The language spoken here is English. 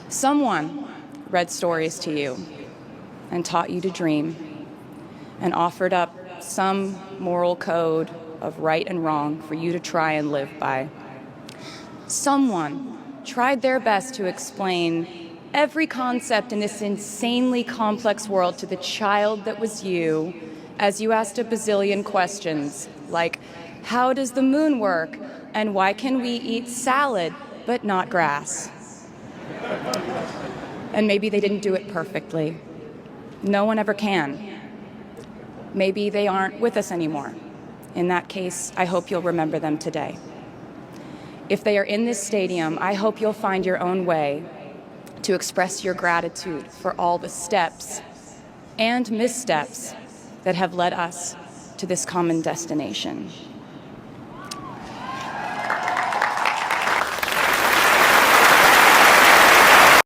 Someone read stories to you and taught you to dream and offered up some moral code of right and wrong for you to try and live by. Someone tried their best to explain every concept in this insanely complex world to the child that was you as you asked a bazillion questions like, how does the moon work? And why can we eat salad but not grass? And maybe they didn't do it perfectly. No one ever can. Maybe they aren't with us anymore. In that case, I hope you'll remember them today. If they are in this stadium, I hope you'll find your own way to express your gratitude for all the steps and missteps that have led us to this common destination.